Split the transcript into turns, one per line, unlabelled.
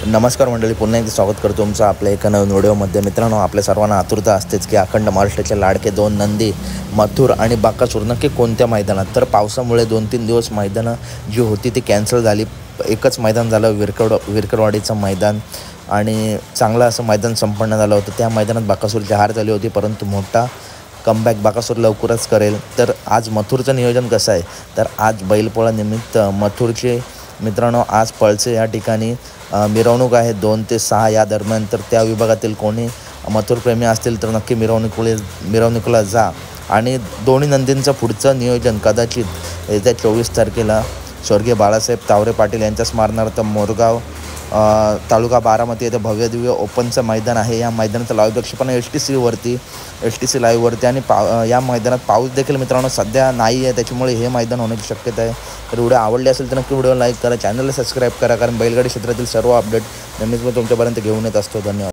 नमस्कार मंडळी, पुन्हा एकदा स्वागत करतो तुमचं आपल्या एका नवीन व्हिडिओमध्ये। मित्रांनो, आपल्या सर्वांना आतुरता असतेच की अखंड महाराष्ट्राचे लाडके दोन नंदी मथुर आणि बकासूर नक्की कोणत्या मैदानात। तर पावसामुळे 2-3 दिवस मैदानं जी होती ती कॅन्सल झाली। एकच मैदान झालं विरकरवाडीचं मैदान आणि चांगलं असं मैदान संपन्न झालं होतं। त्या मैदानात बकासूरची हार झाली होती, परंतु मोठा कमबॅक बकासूर लवकरच करेल। तर आज मथुरचं नियोजन कसं आहे, तर आज बैलपोळा निमित्त मथुरचे मित्रांनो आज पळसे या ठिकाणी मिरवणूक आहे 2 ते 6 या दरम्यान। तर त्या विभागातील कोणी मथुरप्रेमी असतील तर नक्की मिरवणुकीला जा। आणि दोन्ही नंदींचं पुढचं नियोजन कदाचित येत्या 24 तारखेला स्वर्गीय बाळासाहेब तावरे पाटील यांच्या स्मरणार्थ मोरगाव तालुका बारामती येथे भव्यदिव्य ओपनचं मैदान आहे। या मैदानाचं लाईव्ह प्रक्षेपण एस टी सी लाईव्हवरती आणि या मैदानात पाऊस देखील मित्रांनो सध्या नाही आहे, त्याच्यामुळे हे मैदान होण्याची शक्यता आहे। तर व्हिडिओ आवडले असेल तर नक्की व्हिडिओ लाईक करा, चॅनलला सबस्क्राईब करा, कारण बैलगाडी क्षेत्रातील सर्व अपडेट नेहमीच मी तुमच्यापर्यंत घेऊन येत असतो। धन्यवाद।